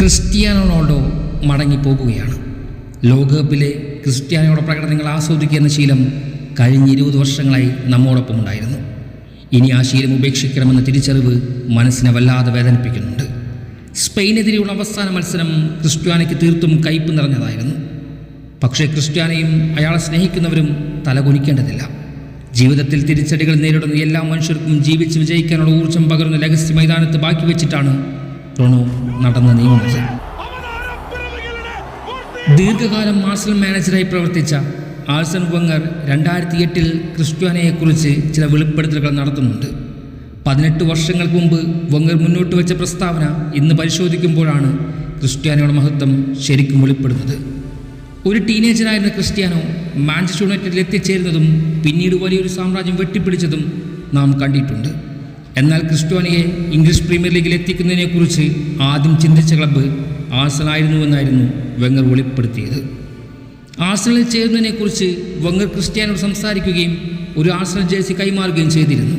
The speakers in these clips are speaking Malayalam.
Cristiano Ronaldo മടങ്ങിപ്പോകുകയാണ്. ലോകകപ്പിലെ ക്രിസ്ത്യാനോയുടെ പ്രകടനങ്ങൾ ആസ്വദിക്കുന്ന ശീലം കഴിഞ്ഞ 20 വർഷങ്ങളായി നമ്മോടൊപ്പം ഉണ്ടായിരുന്നു. ഇനി ആ ശീലം ഉപേക്ഷിക്കണമെന്ന തിരിച്ചറിവ് മനസ്സിനെ വല്ലാതെ വേദനിപ്പിക്കുന്നുണ്ട്. സ്പെയിനെതിരെയുള്ള അവസാന മത്സരം ക്രിസ്ത്യാനോയ്ക്ക് തീർത്തും കയ്പ് നിറഞ്ഞതായിരുന്നു. പക്ഷേ ക്രിസ്ത്യാനോയും അയാളെ സ്നേഹിക്കുന്നവരും തലകുനിക്കേണ്ടതില്ല. ജീവിതത്തിൽ തിരിച്ചടികൾ നേരിടുന്ന എല്ലാ മനുഷ്യർക്കും ജീവിച്ച് വിജയിക്കാനുള്ള ഊർജ്ജം പകരുന്ന ലെഗസി മൈതാനത്ത് ബാക്കി വെച്ചിട്ടാണ് റൊണോ നടന്ന് നീങ്ങുന്നത്. ദീർഘകാലം ആഴ്സണൽ മാനേജറായി പ്രവർത്തിച്ച ആഴ്സൺ വെങ്ങർ 2008 ക്രിസ്ത്യാനോയെക്കുറിച്ച് ചില വെളിപ്പെടുത്തലുകൾ നടത്തുന്നുണ്ട്. 18 വർഷങ്ങൾക്ക് മുമ്പ് വെങ്ങർ മുന്നോട്ട് വെച്ച പ്രസ്താവന ഇന്ന് പരിശോധിക്കുമ്പോഴാണ് ക്രിസ്ത്യാനോയുടെ മഹത്വം ശരിക്കും വെളിപ്പെടുന്നത്. ഒരു ടീനേജറായിരുന്ന ക്രിസ്ത്യാനോ മാഞ്ചസ്റ്റർ യുണൈറ്റഡിൽ എത്തിച്ചേരുന്നതും പിന്നീട് വലിയൊരു സാമ്രാജ്യം വെട്ടിപ്പിടിച്ചതും നാം കണ്ടിട്ടുണ്ട്. എന്നാൽ ക്രിസ്ത്യാനോയെ ഇംഗ്ലീഷ് പ്രീമിയർ ലീഗിൽ എത്തിക്കുന്നതിനെക്കുറിച്ച് ആദ്യം ചിന്തിച്ച ക്ലബ്ബ് ആഴ്സണലായിരുന്നുവെന്നായിരുന്നു വെങ്ങർ വെളിപ്പെടുത്തിയത്. ആഴ്സണലിൽ ചേരുന്നതിനെക്കുറിച്ച് വെങ്ങർ ക്രിസ്ത്യാനോട് സംസാരിക്കുകയും ഒരു ആഴ്സണൽ ജേഴ്സി കൈമാറുകയും ചെയ്തിരുന്നു.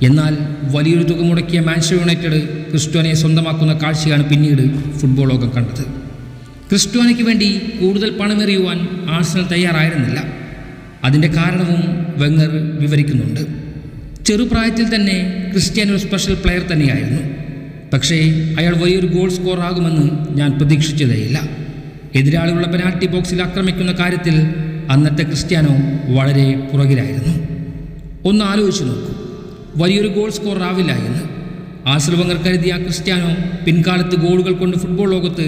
എന്നാൽ വലിയൊരു തുക മുടക്കിയ മാഞ്ചസ്റ്റർ യുണൈറ്റഡ് ക്രിസ്ത്യാനോയെ സ്വന്തമാക്കുന്ന കാഴ്ചയാണ് പിന്നീട് ഫുട്ബോൾ ലോകം കണ്ടത്. ക്രിസ്ത്യാനോയ്ക്ക് വേണ്ടി കൂടുതൽ പണമെറിയുവാൻ ആഴ്സണൽ തയ്യാറായിരുന്നില്ല. അതിൻ്റെ കാരണവും വെങ്ങർ വിവരിക്കുന്നുണ്ട്. ചെറുപ്രായത്തിൽ തന്നെ ക്രിസ്ത്യാനോ ഒരു സ്പെഷ്യൽ പ്ലെയർ തന്നെയായിരുന്നു. പക്ഷേ അയാൾ വലിയൊരു ഗോൾ സ്കോർ ആകുമെന്ന് ഞാൻ പ്രതീക്ഷിച്ചതേയില്ല. എതിരാളികളുടെ പെനാൽറ്റി ബോക്സിൽ ആക്രമിക്കുന്ന കാര്യത്തിൽ അന്നത്തെ ക്രിസ്ത്യാനോ വളരെ പുറകിലായിരുന്നു. ഒന്ന് ആലോചിച്ച് നോക്കൂ, വലിയൊരു ഗോൾ സ്കോർ ആവില്ല എന്ന് ആഴ്സണൽ വെങ്ങർ കരുതിയ ക്രിസ്ത്യാനോ പിൻകാലത്ത് ഗോളുകൾ കൊണ്ട് ഫുട്ബോൾ ലോകത്ത്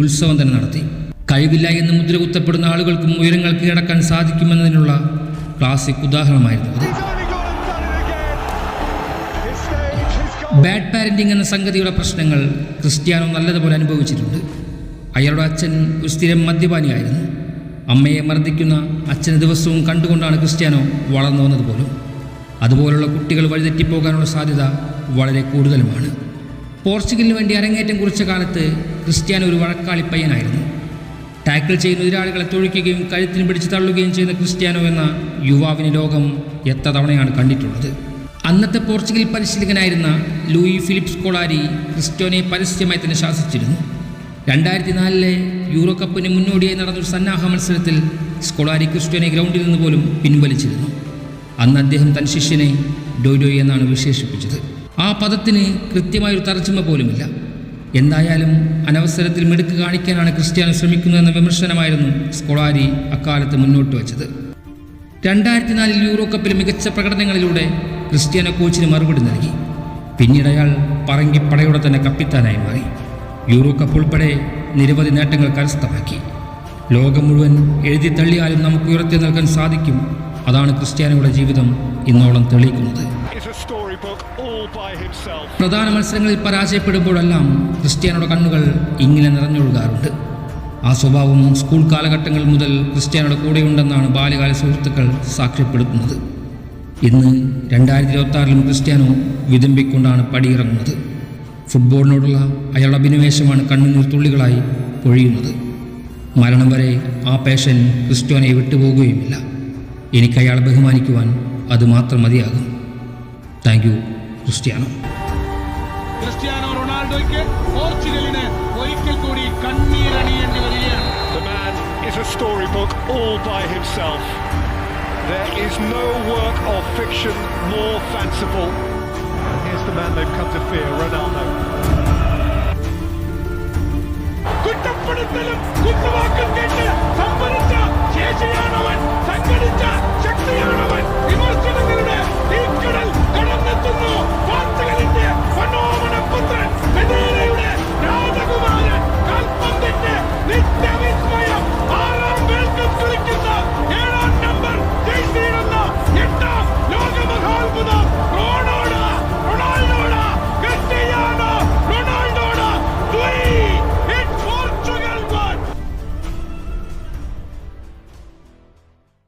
ഉത്സവം തന്നെ നടത്തി. കഴിവില്ല എന്ന് മുദ്ര കുത്തപ്പെടുന്ന ആളുകൾക്കും ഉയരങ്ങൾ കീഴടക്കാൻ സാധിക്കുമെന്നതിനുള്ള ക്ലാസിക് ഉദാഹരണമായിരുന്നു അത്. ബാഡ് പാരന്റിംഗ് എന്ന സംഗതിയുടെ പ്രശ്നങ്ങൾ ക്രിസ്ത്യാനോ നല്ലതുപോലെ അനുഭവിച്ചിട്ടുണ്ട്. അയാളുടെ അച്ഛൻ ഒരു സ്ഥിരം മദ്യപാനിയായിരുന്നു. അമ്മയെ മർദ്ദിക്കുന്ന അച്ഛന് ദിവസവും കണ്ടുകൊണ്ടാണ് ക്രിസ്ത്യാനോ വളർന്നു വന്നത് പോലും. അതുപോലുള്ള കുട്ടികൾ വഴിതെറ്റിപ്പോകാനുള്ള സാധ്യത വളരെ കൂടുതലുമാണ്. പോർച്ചുഗലിന് വേണ്ടി അരങ്ങേറ്റം കുറിച്ച കാലത്ത് ക്രിസ്ത്യാനോ ഒരു വഴക്കാളി പയ്യനായിരുന്നു. ടാക്കിൾ ചെയ്യുന്ന എതിരാളികളെ തൊഴിക്കുകയും കഴുത്തിന് പിടിച്ച് തള്ളുകയും ചെയ്യുന്ന ക്രിസ്ത്യാനോ എന്ന യുവാവിന് ലോകം എത്ര തവണയാണ് കണ്ടിട്ടുള്ളത്. അന്നത്തെ പോർച്ചുഗൽ പരിശീലകനായിരുന്ന ലൂയി ഫിലിപ്പ് സ്കോളാരി ക്രിസ്ത്യാനോയെ പരസ്യമായി തന്നെ ശാസിച്ചിരുന്നു. 2004 യൂറോ കപ്പിന് മുന്നോടിയായി നടന്നൊരു സന്നാഹ മത്സരത്തിൽ സ്കോളാരി ക്രിസ്ത്യാനോയെ ഗ്രൗണ്ടിൽ നിന്ന് പോലും പിൻവലിച്ചിരുന്നു. അന്ന് അദ്ദേഹം തൻ ശിഷ്യനെ ഡോയ് എന്നാണ് വിശേഷിപ്പിച്ചത്. ആ പദത്തിന് കൃത്യമായൊരു തർജ്ജമ പോലുമില്ല. എന്തായാലും അനവസരത്തിൽ മിടുക്ക് കാണിക്കാനാണ് ക്രിസ്ത്യാനോ ശ്രമിക്കുന്നതെന്ന വിമർശനമായിരുന്നു സ്കോളാരി അക്കാലത്ത് മുന്നോട്ട് വച്ചത്. 2004 യൂറോ കപ്പിൽ മികച്ച പ്രകടനങ്ങളിലൂടെ ക്രിസ്ത്യാനോ കോച്ചിന് മറുപടി നൽകി. പിന്നീട് അയാൾ പറങ്കിപ്പടയുടെ തന്നെ കപ്പിത്താനായി മാറി. യൂറോ കപ്പ് ഉൾപ്പെടെ നിരവധി നേട്ടങ്ങൾ കരസ്ഥമാക്കി. ലോകം മുഴുവൻ എഴുതി തള്ളിയാലും നമുക്ക് ഉയർത്തി നൽകാൻ സാധിക്കും. അതാണ് ക്രിസ്ത്യാനോയുടെ ജീവിതം ഇന്നോളം തെളിയിക്കുന്നത്. പ്രധാന മത്സരങ്ങളിൽ പരാജയപ്പെടുമ്പോഴെല്ലാം ക്രിസ്ത്യാനോയുടെ കണ്ണുകൾ ഇങ്ങനെ നിറഞ്ഞൊഴുകാറുണ്ട്. ആ സ്വഭാവം സ്കൂൾ കാലഘട്ടങ്ങൾ മുതൽ ക്രിസ്ത്യാനോയുടെ കൂടെയുണ്ടെന്നാണ് ബാല്യകാല സുഹൃത്തുക്കൾ സാക്ഷ്യപ്പെടുത്തുന്നത്. ഇന്ന് 2026 ക്രിസ്ത്യാനോ വിതുമ്പിക്കൊണ്ടാണ് പടിയിറങ്ങുന്നത്. ഫുട്ബോളിനോടുള്ള അയാളുടെ അഭിനിവേശമാണ് കണ്ണുനീർ തുള്ളികളായി പൊഴിയുന്നത്. മരണം വരെ ആ പാഷൻ ക്രിസ്ത്യാനോയെ വിട്ടുപോകുകയുമില്ല. എനിക്ക് അയാളെ ബഹുമാനിക്കുവാൻ അത് മാത്രം മതിയാകും. Thank you Cristiano. ക്രിസ്ത്യാനോ റൊണാൾഡോയ്ക്ക് പോർച്ചുഗലിന് ഒരിക്കൽ കൂടി കണ്ണീരണിയേണ്ടി വരികയാണ്. The man is a storybook all by himself. There is no work of fiction more fanciful. Here's the man they've come to fear, Ronaldo.